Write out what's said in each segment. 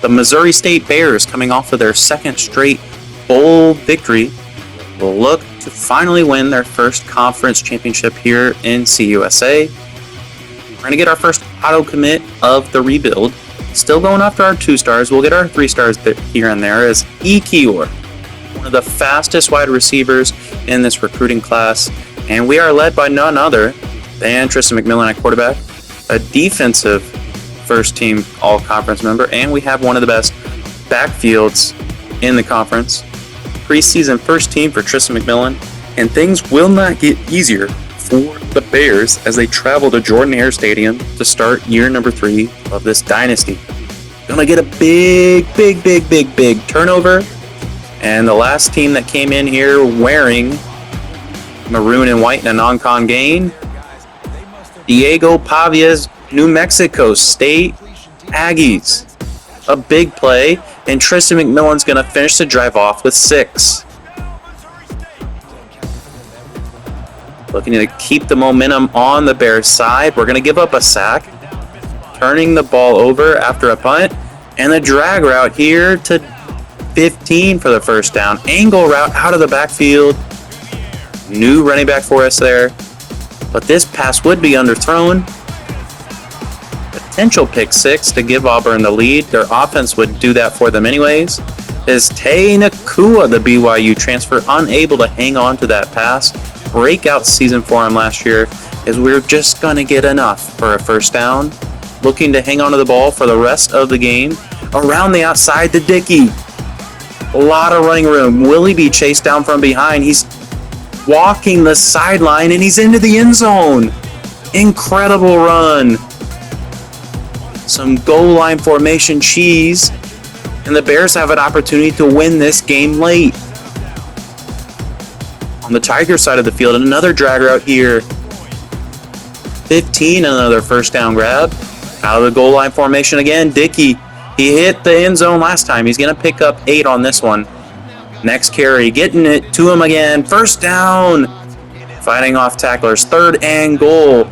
The Missouri State Bears, coming off of their second straight bowl victory, will look to finally win their first conference championship here in CUSA. We're going to get our first auto commit of the rebuild. Still going after our 2 stars. We'll get our 3 stars here and there as Ekior, one of the fastest wide receivers in this recruiting class. And we are led by none other than Tristan McMillan at quarterback, a defensive first-team all-conference member, and we have one of the best backfields in the conference. Preseason first team for Tristan McMillan, and things will not get easier for the Bears as they travel to Jordan-Hare Stadium to start year number 3 of this dynasty. Gonna get a big turnover, and the last team that came in here wearing maroon and white in a non-con gain, Diego Pavia's New Mexico State Aggies. A big play, and Tristan McMillan's going to finish the drive off with 6. Looking to keep the momentum on the Bears side. We're going to give up a sack, turning the ball over after a punt, and the drag route here to 15 for the first down. Angle route out of the backfield. New running back for us there, but this pass would be underthrown. Potential pick 6 to give Auburn the lead. Their offense would do that for them anyways. Is Tei Nakua, the BYU transfer, unable to hang on to that pass. Breakout season for him last year, as we're just going to get enough for a first down. Looking to hang on to the ball for the rest of the game. Around the outside to Dickey. A lot of running room. Will he be chased down from behind? He's walking the sideline, and he's into the end zone. Incredible run. Some goal line formation cheese, and the Bears have an opportunity to win this game late. On the Tiger side of the field, another drag route here. 15, another first down grab. Out of the goal line formation again, Dickey. He hit the end zone last time. He's going to pick up 8 on this one. Next carry, getting it to him again. First down. Fighting off tacklers. 3rd and goal.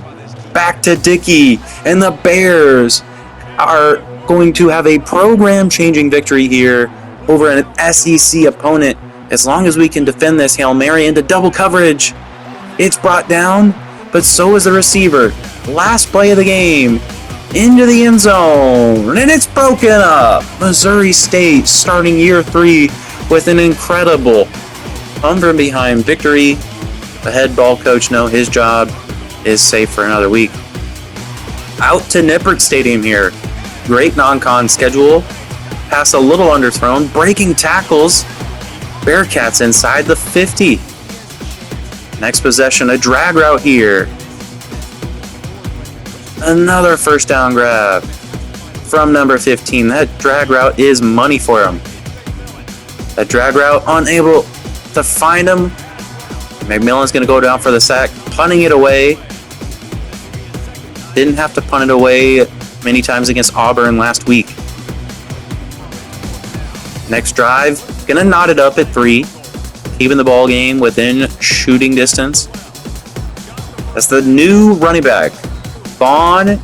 Back to Dickey, and the Bears are going to have a program-changing victory here over an SEC opponent. As long as we can defend this Hail Mary into double coverage. It's brought down, but so is the receiver. Last play of the game. Into the end zone, and it's broken up. Missouri State starting year 3 with an incredible from behind victory. The head ball coach knows his job is safe for another week. Out to Nippert Stadium here. Great non-con schedule. Pass a little underthrown. Breaking tackles. Bearcats inside the 50. Next possession, a drag route here. Another first down grab from number 15. That drag route is money for him. That drag route unable to find him. McMillan's going to go down for the sack, punting it away. Didn't have to punt it away many times against Auburn last week. Next drive, going to knot it up at 3. Keeping the ball game within shooting distance. That's the new running back. Vaughn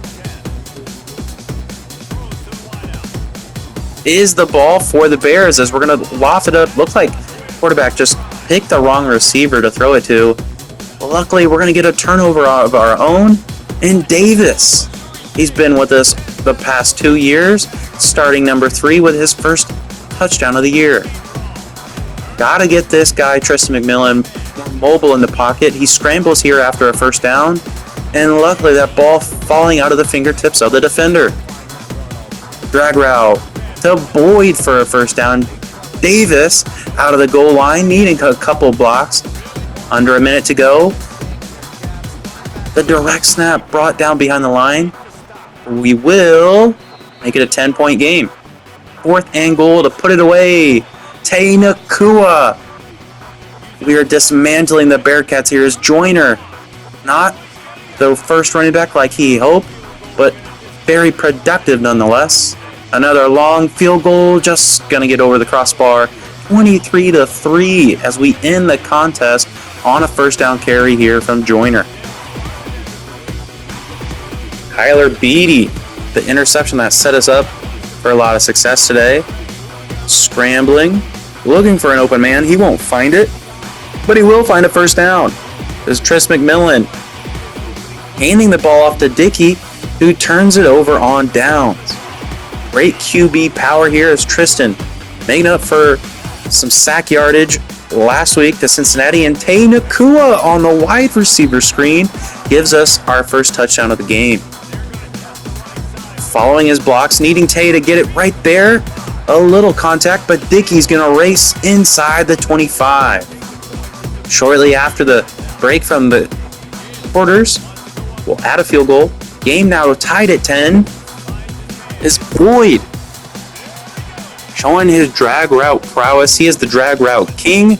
is the ball for the Bears as we're going to loft it up. Looks like quarterback just picked the wrong receiver to throw it to. Well, luckily, we're going to get a turnover of our own. And Davis, he's been with us the past 2 years, starting number 3 with his first touchdown of the year. Got to get this guy, Tristan McMillan, more mobile in the pocket. He scrambles here after a first down. And luckily, that ball falling out of the fingertips of the defender. Drag route to Boyd for a first down. Davis out of the goal line, needing a couple blocks. Under a minute to go. The direct snap brought down behind the line. We will make it a 10-point game. 4th and goal to put it away. Tei Nakua. We are dismantling the Bearcats here as Joyner. Not the first running back like he hoped, but very productive nonetheless. Another long field goal, just going to get over the crossbar. 23-3 as we end the contest on a first down carry here from Joyner. Kyler Beatty, the interception that set us up for a lot of success today. Scrambling, looking for an open man. He won't find it, but he will find a first down. There's Tristan McMillan handing the ball off to Dickey, who turns it over on downs. Great QB power here as Tristan making up for some sack yardage last week to Cincinnati, and Tei Nakua on the wide receiver screen gives us our first touchdown of the game. Following his blocks, needing Tei to get it right there. A little contact, but Dickey's going to race inside the 25. Shortly after the break from the quarters, we'll add a field goal. Game now tied at 10. Is Boyd showing his drag route prowess. He is the drag route king.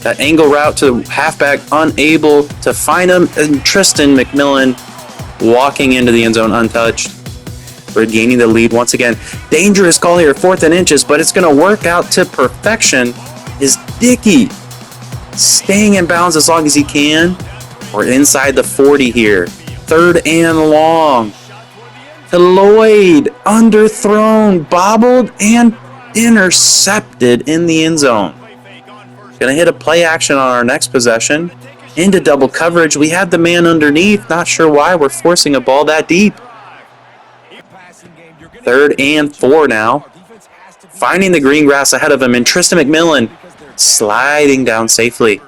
That angle route to the halfback, unable to find him. And Tristan McMillan walking into the end zone untouched. We're gaining the lead once again. Dangerous call here, 4th and inches, but it's going to work out to perfection. Is Dickey staying in bounds as long as he can? We're inside the 40 here. 3rd and long. To Lloyd, underthrown, bobbled, and intercepted in the end zone. Going to hit a play action on our next possession. Into double coverage. We had the man underneath. Not sure why we're forcing a ball that deep. 3rd and 4 now. Finding the green grass ahead of him, and Tristan McMillan sliding down safely.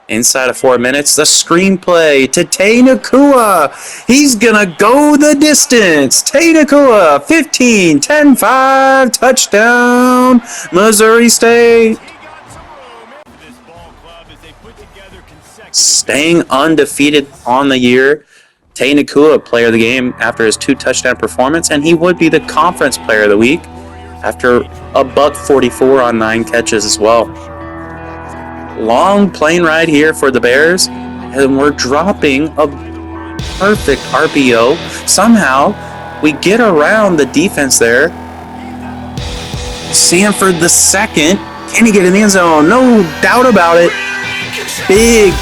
Inside of 4 minutes, the screenplay to Tei Nakua. He's going to go the distance. Tei Nakua, 15, 10-5, touchdown, Missouri State. Staying undefeated on the year. Tei Nakua, player of the game after his 2 touchdown performance, and he would be the conference player of the week after a $144 on 9 catches as well. Long plane ride here for the Bears, and we're dropping a perfect RPO. Somehow, we get around the defense there. Sanford the second. Can he get in the end zone? No doubt about it. Big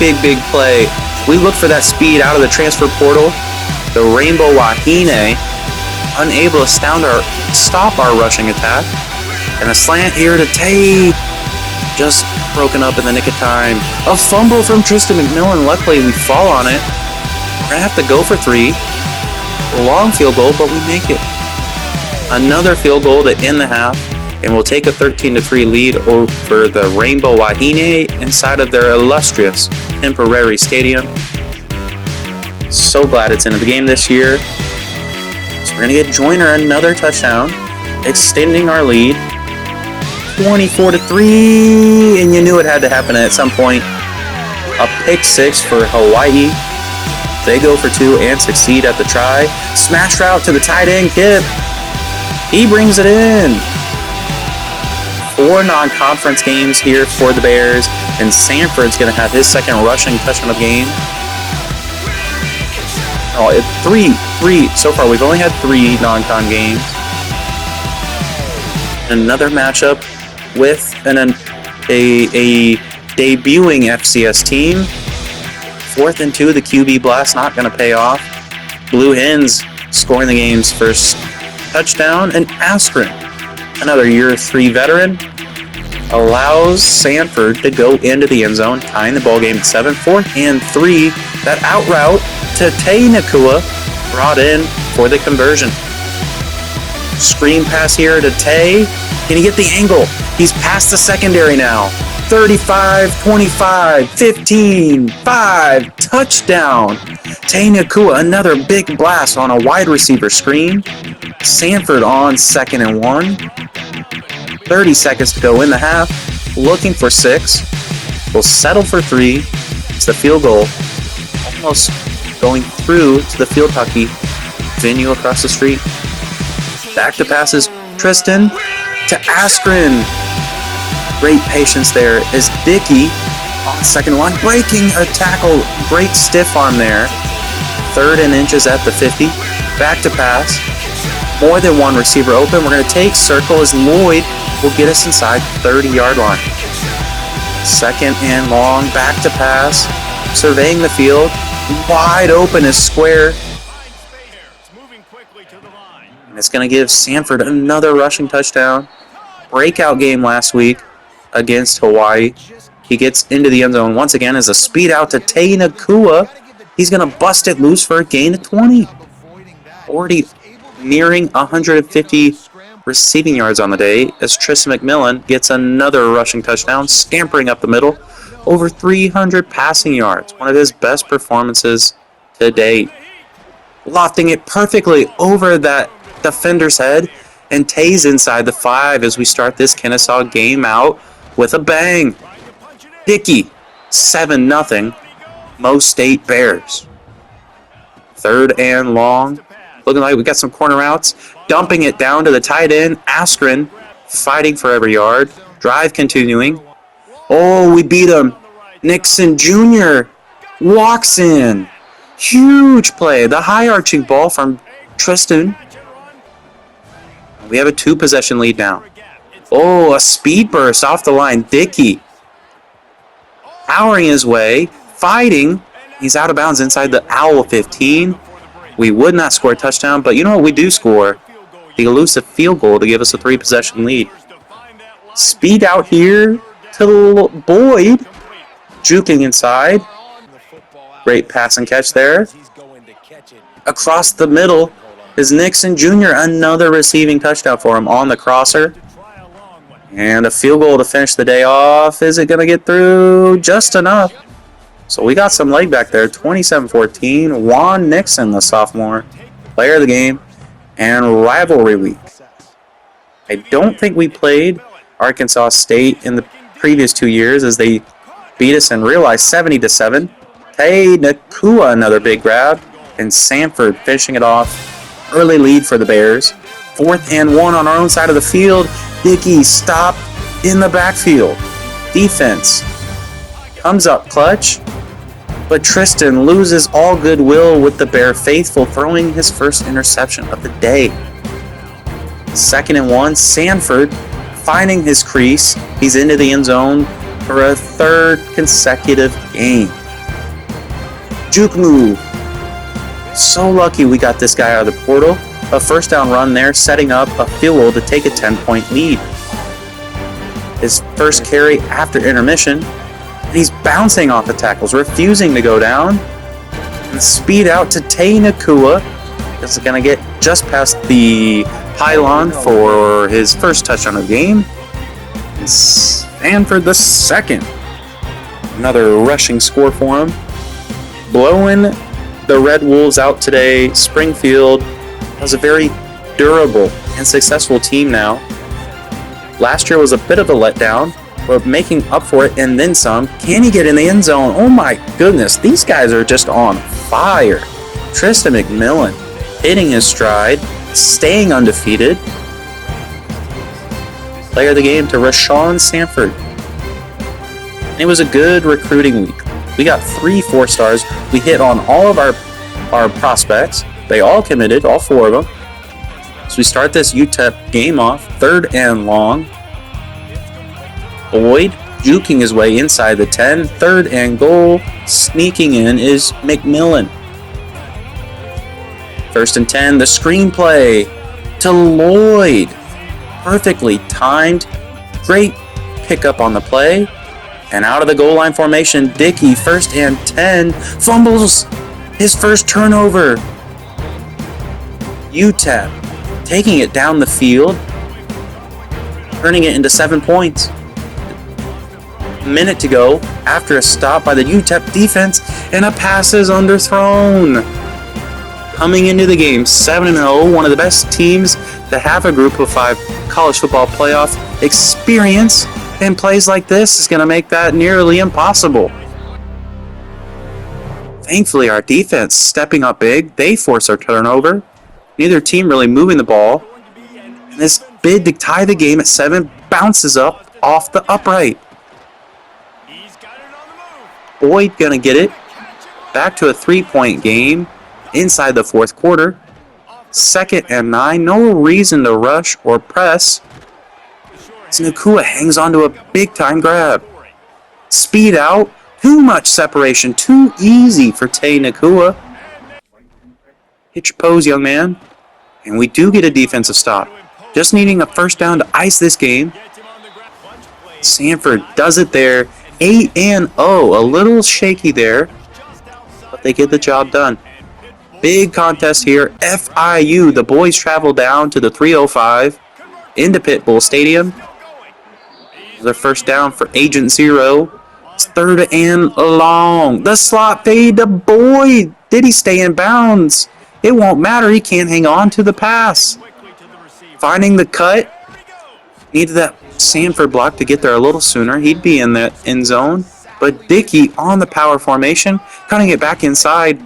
play. We look for that speed out of the transfer portal. The Rainbow Wahine, unable to stop our rushing attack. And a slant here to Tei. Just broken up in the nick of time. A fumble from Tristan McMillan. Luckily, we fall on it. We're going to have to go for 3. Long field goal, but we make it. Another field goal to end the half. And we'll take a 13-3 lead over the Rainbow Wahine inside of their illustrious temporary stadium. So glad it's into the game this year. So we're going to get Joyner another touchdown, extending our lead. 24-3, and you knew it had to happen at some point. A pick 6 for Hawaii. They go for 2 and succeed at the try. Smash route to the tight end, Kip. He brings it in. 4 non-conference games here for the Bears, and Sanford's going to have his second rushing touchdown of the game. Oh, 3 so far. We've only had 3 non-con games. Another matchup with a debuting FCS team. 4th and 2, the QB blast not going to pay off. Blue Hens scoring the game's first touchdown, and Askren, another year 3 veteran, allows Sanford to go into the end zone, tying the ball game at 7. 4th and 3. That out route to Tei Nakua brought in for the conversion. Screen pass here to Tei. Can he get the angle? He's past the secondary now. 35, 25, 15, 5, touchdown. Tei Nakua, another big blast on a wide receiver screen. Sanford on 2nd and 1. 30 seconds to go in the half. Looking for 6. We'll settle for 3. It's the field goal. Almost going through to the field hockey venue across the street. Back to passes. Tristan to Askren. Great patience there as Dickey on 2nd one, breaking a tackle. Great stiff arm there. 3rd and inches at the 50. Back to pass. More than one receiver open. We're going to take circle as Lloyd will get us inside 30-yard line. 2nd and long. Back to pass. Surveying the field. Wide open is square. And it's going to give Sanford another rushing touchdown. Breakout game last week against Hawaii. He gets into the end zone once again as a speed out to Tei Nakua. He's going to bust it loose for a gain of 20. Already nearing 150 receiving yards on the day as Tristan McMillan gets another rushing touchdown, scampering up the middle. Over 300 passing yards. One of his best performances to date. Lofting it perfectly over that defender's head. And Tei's inside the 5 as we start this Kennesaw game out with a bang. Dickey, 7-0. MoStat Bears. 3rd and long. Looking like we got some corner routes. Dumping it down to the tight end. Askren fighting for every yard. Drive continuing. Oh, we beat him. Nixon Jr. walks in. Huge play. The high arching ball from Tristan. We have a 2-possession lead now. Oh, a speed burst off the line. Dickey powering his way, fighting. He's out of bounds inside the Owl 15. We would not score a touchdown, but you know what? We do score the elusive field goal to give us a 3-possession lead. Speed out here to Boyd. Juking inside. Great pass and catch there. Across the middle is Nixon Jr. Another receiving touchdown for him on the crosser. And a field goal to finish the day off. Is it going to get through? Just enough. So we got some leg back there. 27-14. Juan Nixon, the sophomore, player of the game and rivalry week. I don't think we played Arkansas State in the previous 2 years as they beat us in real life 70-7. Tei Nakua, another big grab. And Sanford finishing it off. Early lead for the Bears. 4th and 1 on our own side of the field. Dickey stopped in the backfield. Defense comes up clutch. But Tristan loses all goodwill with the Bear faithful, throwing his first interception of the day. 2nd and 1. Sanford finding his crease. He's into the end zone for a 3rd consecutive game. Juke move. So lucky we got this guy out of the portal. A 1st down run there, setting up a field goal to take a 10-point lead. His first carry after intermission. And he's bouncing off the tackles, refusing to go down. And speed out to Tei Nakua. This is going to get just past the pylon for his first touchdown of the game. And Sanford the 2nd. Another rushing score for him. Blowing the Red Wolves out today. Springfield has a very durable and successful team now. Last year was a bit of a letdown, but making up for it and then some. Can he get in the end zone? Oh my goodness, these guys are just on fire. Tristan McMillan hitting his stride, staying undefeated. Player of the game to Rashawn Sanford. And it was a good recruiting week. We got 3 4-stars. We hit on all of our prospects. They all committed, all 4 of them. So we start this UTEP game off, 3rd and long. Boyd juking his way inside the 10, 3rd and goal. Sneaking in is McMillan. 1st and 10, the screenplay to Lloyd. Perfectly timed. Great pickup on the play. And out of the goal line formation, Dickey, 1st and 10, fumbles his first turnover. UTEP taking it down the field, turning it into 7 points. A minute to go after a stop by the UTEP defense, and a pass is underthrown. Coming into the game 7-0, one of the best teams to have a group of 5 college football playoff experience. And plays like this is going to make that nearly impossible. Thankfully, our defense stepping up big. They force our turnover. Neither team really moving the ball. And this bid to tie the game at 7 bounces up off the upright. Boyd going to get it. Back to a 3-point game inside the 4th quarter. 2nd and 9. No reason to rush or press. Nakua hangs onto a big-time grab. Speed out. Too much separation. Too easy for Tei Nakua. Hit your pose, young man. And we do get a defensive stop. Just needing a first down to ice this game. Sanford does it there. 8-0. A little shaky there, but they get the job done. Big contest here. FIU, the boys travel down to the 305 into Pit Bull Stadium. Their first down for Agent Zero. It's 3rd and long. The slot fade to Boyd. Did he stay in bounds? It won't matter. He can't hang on to the pass. Finding the cut. Needed that Sanford block to get there a little sooner. He'd be in the end zone. But Dickey on the power formation, cutting it back inside.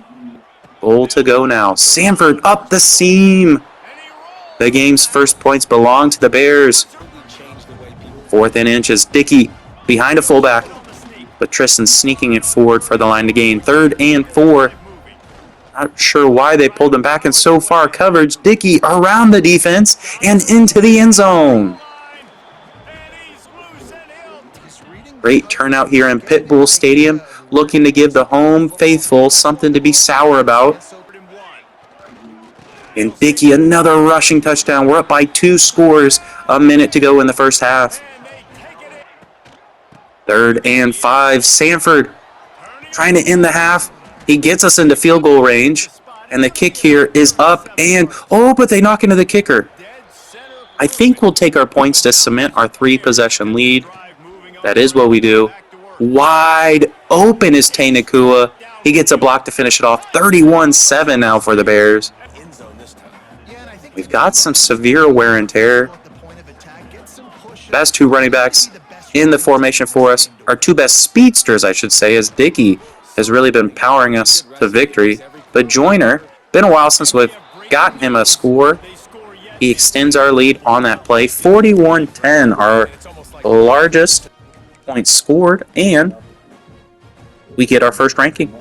Goal to go now. Sanford up the seam. The game's first points belong to the Bears. 4th and inches. Dickey behind a fullback. But Tristan sneaking it forward for the line to gain. 3rd and 4. Not sure why they pulled him back in so far coverage. Dickey around the defense and into the end zone. Great turnout here in Pit Bull Stadium, looking to give the home faithful something to be sour about. And Dickey, another rushing touchdown. We're up by 2 scores. A minute to go in the first half. 3rd and 5. Sanford trying to end the half. He gets us into field goal range. And the kick here is up and... but they knock into the kicker. I think we'll take our points to cement our 3-possession lead. That is what we do. Wide open is Tei Nakua. He gets a block to finish it off. 31-7 now for the Bears. We've got some severe wear and tear. Best 2 running backs in the formation for us. Our 2 best speedsters, I should say, as Dickey has really been powering us to victory. But Joyner, been a while since we've gotten him a score. He extends our lead on that play. 41-10, our largest points scored, and we get our first ranking.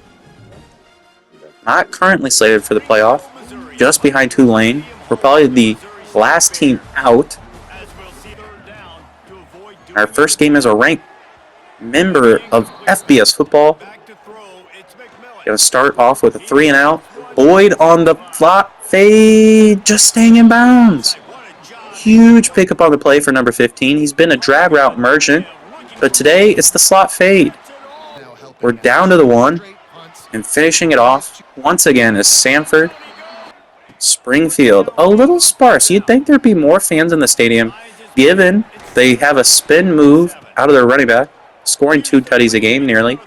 Not currently slated for the playoff, just behind Tulane. We're probably the last team out. Our first game as a ranked member of FBS football. Going to start off with a 3-and-out. Boyd on the flop fade, just staying in bounds. Huge pickup on the play for number 15. He's been a drag route merchant, but today it's the slot fade. We're down to the 1, and finishing it off once again is Sanford. Springfield, a little sparse. You'd think there'd be more fans in the stadium, given they have a spin move out of their running back, scoring 2 tutties a game nearly.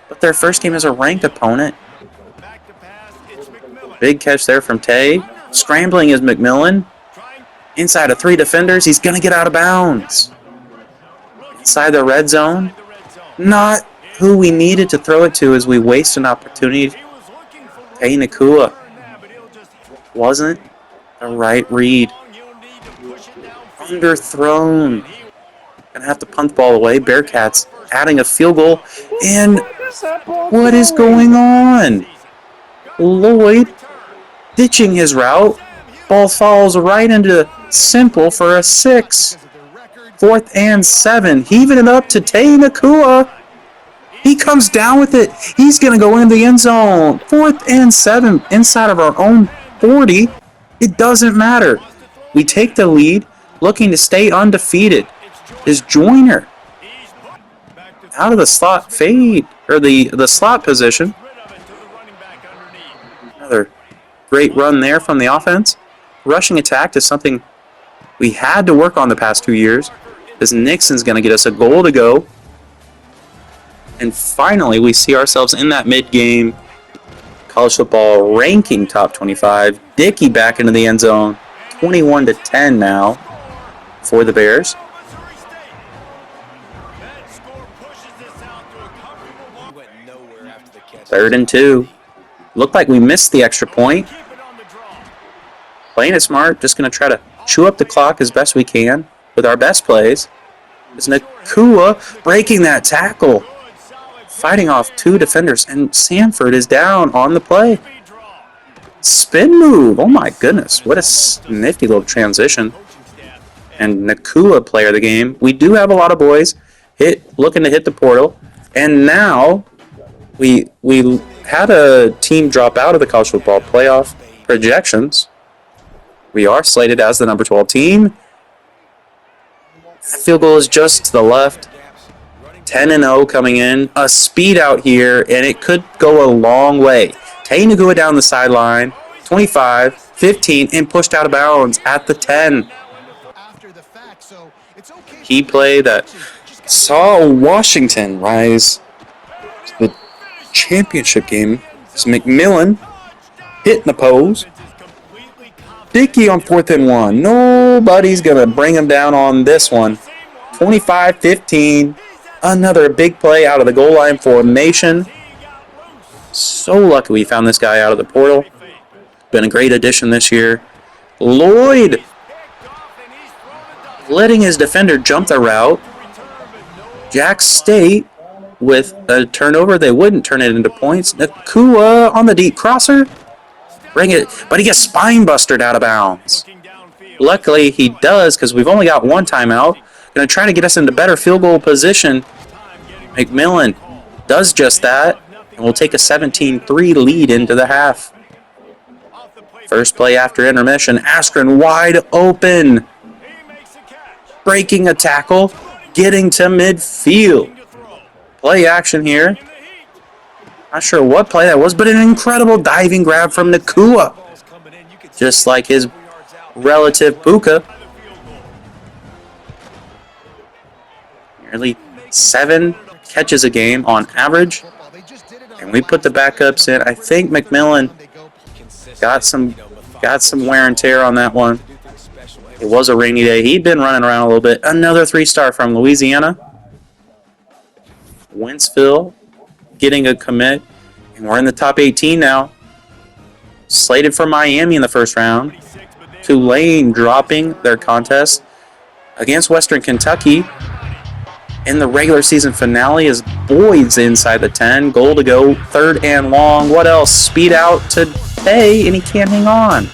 But their first game is a ranked opponent. Big catch there from Tei. Scrambling is McMillan. Inside of 3 defenders, he's going to get out of bounds. Inside the red zone. Not who we needed to throw it to as we waste an opportunity. Tei Nakua. Wasn't the right read. Underthrown. Gonna have to punt the ball away. Bearcats adding a field goal. And what is going on? Lloyd ditching his route. Ball falls right into Simple for a 6. 4th and 7. Heaving it up to Tei Nakua. He comes down with it. He's going to go in the end zone. 4th and 7 inside of our own 40. It doesn't matter. We take the lead, looking to stay undefeated. Is Joyner out of the slot fade, or the slot position. Another great run there from the offense. Rushing attack is something we had to work on the past 2 years. As Nixon's going to get us a goal to go. And finally, we see ourselves in that mid-game college football ranking top 25. Dickey back into the end zone. 21-10 now for the Bears. Third and 2. Looked like we missed the extra point. Playing it smart, just going to try to chew up the clock as best we can with our best plays. Is Nakua breaking that tackle, fighting off 2 defenders, and Sanford is down on the play. Spin move, oh my goodness, what a nifty little transition. And Nakua, player of the game. We do have a lot of boys looking to hit the portal, and now we had a team drop out of the college football playoff projections. We are slated as the number 12 team. That field goal is just to the left. 10-0 coming in. A speed out here, and it could go a long way. Tei NacuaFlying down the sideline. 25, 15, and pushed out of bounds at the 10. Key play that saw Washington rise to the championship game. It's McMillan hitting the pose. Dickey on 4th and 1. Nobody's going to bring him down on this one. 25-15. Another big play out of the goal line formation. So lucky we found this guy out of the portal. Been a great addition this year. Lloyd letting his defender jump the route. Jack State with a turnover. They wouldn't turn it into points. Nacua on the deep crosser. Bring it, but he gets spine bustered out of bounds. Luckily, he does, because we've only got one timeout. Going to try to get us into better field goal position. McMillan does just that, and we'll take a 17-3 lead into the half. First play after intermission, Askren wide open. Breaking a tackle, getting to midfield. Play action here. Not sure what play that was, but an incredible diving grab from Nacua. Just like his relative Buka. Nearly 7 catches a game on average. And we put the backups in. I think McMillan got some wear and tear on that one. It was a rainy day. He'd been running around a little bit. Another 3-star from Louisiana. Wentzville getting a commit, and we're in the top 18 now. Slated for Miami in the first round. Tulane dropping their contest against Western Kentucky in the regular season finale as Boyd's inside the 10. Goal to go, 3rd and long. What else? Speed out to Tei, and he can't hang on.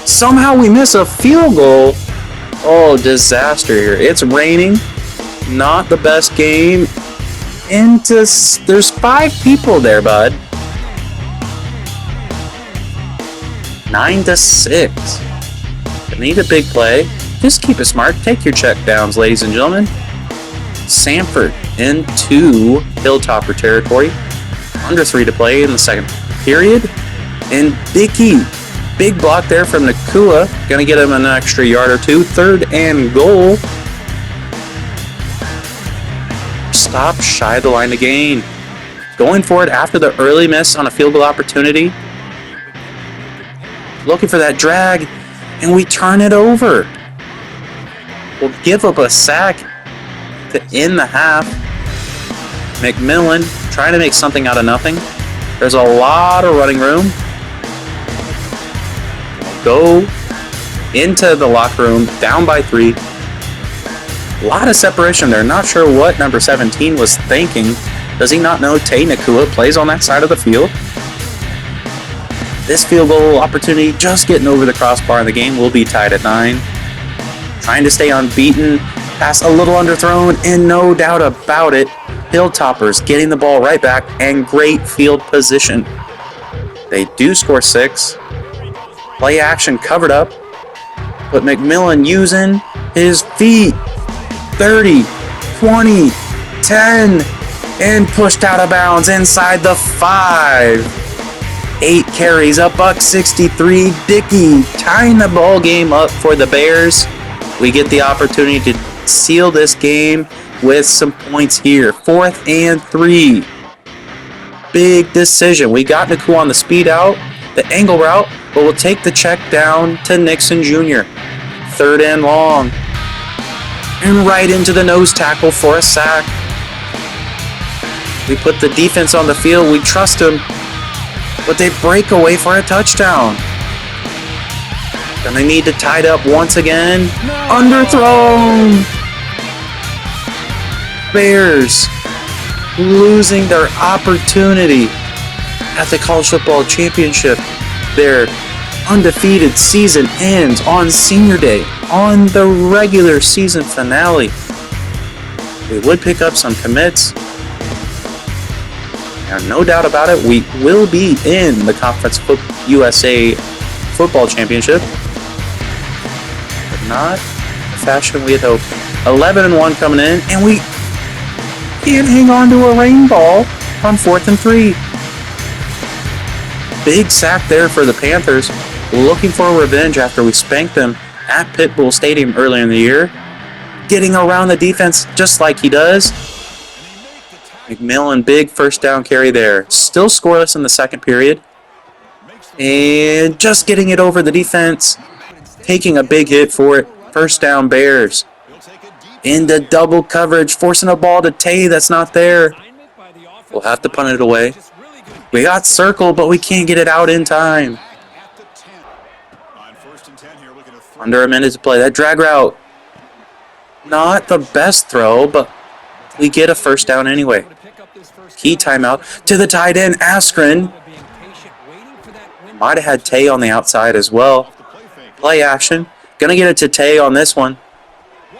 Somehow we miss a field goal. Oh, disaster here. It's raining. Not the best game. There's 5 people there, bud. 9-6. They need a big play. Just keep it smart. Take your check downs, ladies and gentlemen. Sanford into Hilltopper territory. Under 3 to play in the second period. And Dickey, big block there from Nacua. Gonna get him an extra yard or 2. 3rd and goal. Stop shy of the line to gain. Going for it after the early miss on a field goal opportunity. Looking for that drag, and we turn it over. We'll give up a sack to end the half. McMillan trying to make something out of nothing. There's a lot of running room. Go into the locker room, down by 3. A lot of separation there. Not sure what number 17 was thinking. Does he not know Tei NacuaFlying plays on that side of the field? This field goal opportunity just getting over the crossbar, and the game will be tied at 9. Trying to stay unbeaten. Pass a little underthrown, and no doubt about it, Hilltoppers getting the ball right back, and great field position. They do score 6. Play action covered up, but McMillan using his feet. 30, 20, 10, and pushed out of bounds inside the 5. 8 carries, a $163. Dickey tying the ball game up for the Bears. We get the opportunity to seal this game with some points here. 4th and 3. Big decision. We got NacuaFlying on the speed out, the angle route, but we'll take the check down to Nixon Jr. 3rd and long. And right into the nose tackle for a sack. We put the defense on the field. We trust them. But they break away for a touchdown. And they need to tie it up once again. Underthrown. Bears losing their opportunity at the college football championship. Their undefeated season ends on senior day, on the regular season finale. We would pick up some commits. And no doubt about it, we will be in the Conference USA football championship. But not the fashion we had hoped. 11-1 coming in, and we can't hang on to a rain ball on 4th and 3. Big sack there for the Panthers, looking for revenge after we spanked them at Pitbull Stadium earlier in the year. Getting around the defense just like he does. McMillan, big first down carry there. Still scoreless in the second period. And just getting it over the defense. Taking a big hit for it. First down Bears. Into double coverage, forcing a ball to Tei that's not there. We'll have to punt it away. We got circled, but we can't get it out in time. Under a minute to play. That drag route, not the best throw, but we get a first down anyway. Key timeout to the tight end, Askren. Might have had Tei on the outside as well. Play action. Gonna get it to Tei on this one.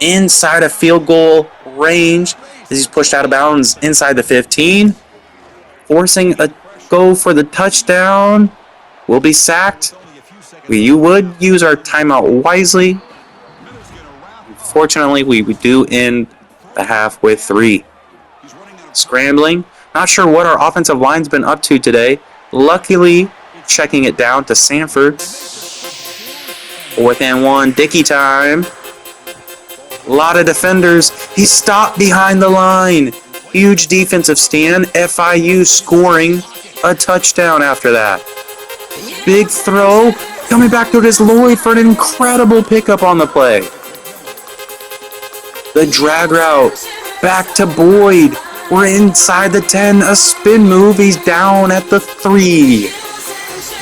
Inside of field goal range as he's pushed out of bounds inside the 15. Forcing a go for the touchdown. Will be sacked. You would use our timeout wisely. Fortunately, we do end the half with 3. Scrambling. Not sure what our offensive line's been up to today. Luckily, checking it down to Sanford. 4th and 1. Dickey time. A lot of defenders. He stopped behind the line. Huge defensive stand. FIU scoring a touchdown after that. Big throw. Coming back to it is Lloyd for an incredible pickup on the play. The drag route. Back to Boyd. We're inside the 10. A spin move. He's down at the 3.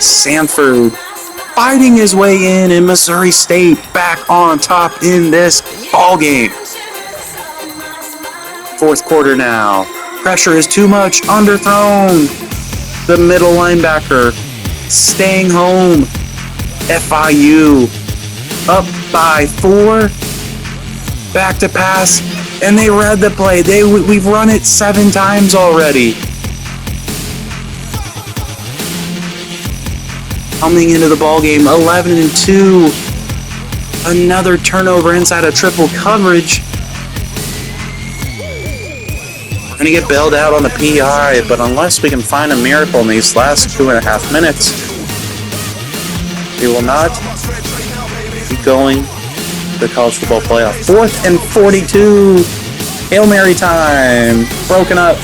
Sanford fighting his way in Missouri State back on top in this ball game. 4th quarter now. Pressure is too much. Underthrown. The middle linebacker staying home. FIU up by 4. Back to pass, and they read the play. We've run it 7 times already. Coming into the ball game, 11-2. Another turnover inside of triple coverage. We're going to get bailed out on the PI, but unless we can find a miracle in these last 2.5 minutes, we will not be going to the college football playoff. 4th and 42. Hail Mary time. Broken up.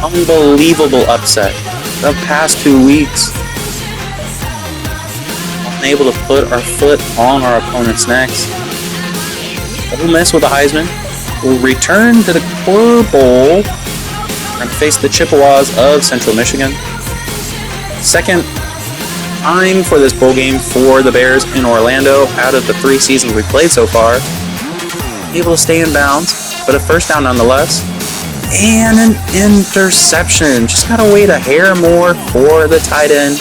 Unbelievable upset the past 2 weeks. Unable to put our foot on our opponent's necks. We'll miss with the Heisman. We'll return to the Core Bowl and face the Chippewas of Central Michigan. Second time for this bowl game for the Bears in Orlando out of the 3 seasons we've played so far. Able to stay in bounds, but a first down nonetheless. And an interception. Just gotta wait a hair more for the tight end.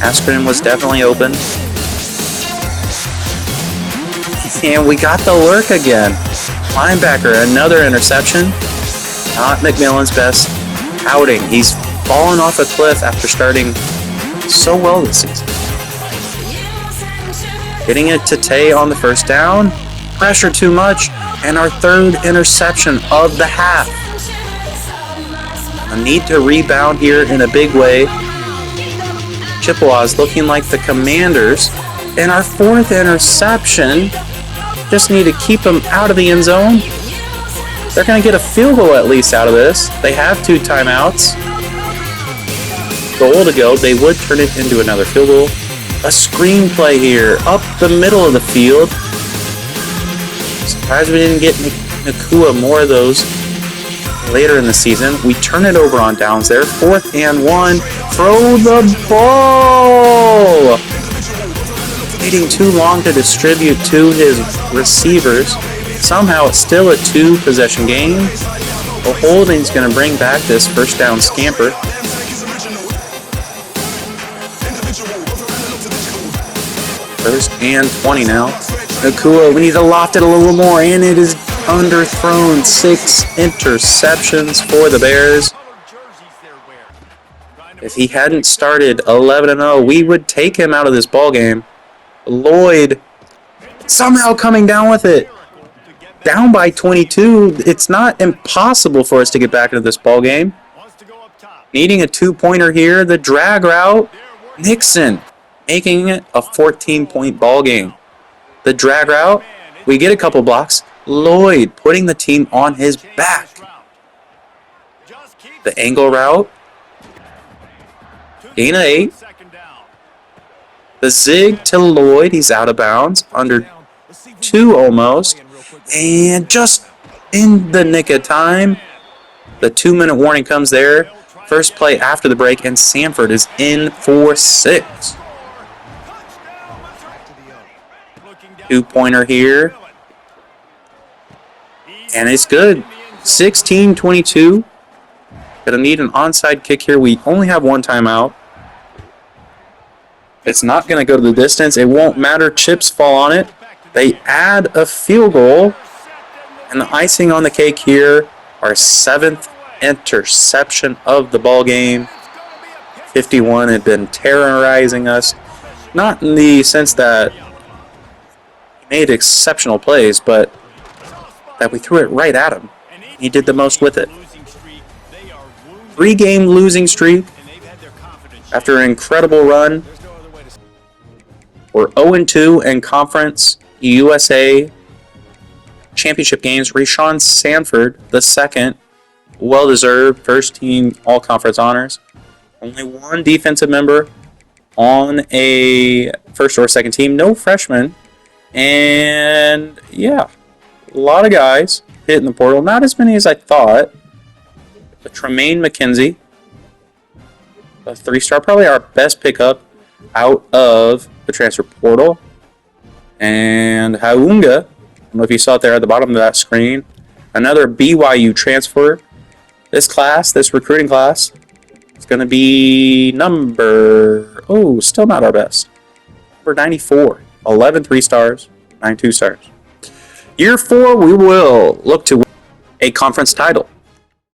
Askren was definitely open. And we got the lurk again. Linebacker, another interception. Not McMillan's best outing. He's fallen off a cliff after starting so well this season. Getting it to Tei on the first down. Pressure too much. And our 3rd interception of the half. A need to rebound here in a big way. Chippewas looking like the Commanders. And our 4th interception. Just need to keep them out of the end zone. They're going to get a field goal at least out of this. They have 2 timeouts. Goal to go. They would turn it into another field goal. A screenplay here up the middle of the field. Surprised we didn't get Nakua more of those later in the season. We turn it over on downs there. 4th and 1. Throw the ball. Waiting too long to distribute to his receivers. Somehow it's still a 2-possession game. Well, holding's going to bring back this first down scamper. First and 20 now. Nakua, we need to loft it a little more, and it is underthrown. 6 interceptions for the Bears. If he hadn't started 11-0, we would take him out of this ball game. Lloyd somehow coming down with it. Down by 22. It's not impossible for us to get back into this ball game. Needing a 2-pointer here. The drag route. Nixon making it a 14-point ball game. The drag route. We get a couple blocks. Lloyd putting the team on his back. The angle route. Gain of 8. The zig to Lloyd. He's out of bounds. Under 2 almost. And just in the nick of time, the 2-minute warning comes there. First play after the break, and Sanford is in for 6. 2-pointer here. And it's good. 16-22. Gonna need an onside kick here. We only have 1 timeout. It's not gonna go to the distance. It won't matter. Chips fall on it. They add a field goal. And the icing on the cake here, our 7th interception of the ball game. 51 had been terrorizing us. Not in the sense that he made exceptional plays, but that we threw it right at him. He did the most with it. 3-game losing streak after an incredible run. We're 0-2 in Conference USA Championship games. Rashawn Sanford, the second, well-deserved first-team all-conference honors. Only 1 defensive member on a first or second team. No freshmen. And, yeah, a lot of guys hitting the portal. Not as many as I thought. But Tremaine McKenzie, a 3-star, probably our best pickup out of the transfer portal. And Haunga, I don't know if you saw it there at the bottom of that screen, another BYU transfer. This class, this recruiting class, is going to be still not our best. Number 94. 11 3-stars, 9 2-stars. Year 4, we will look to win a conference title.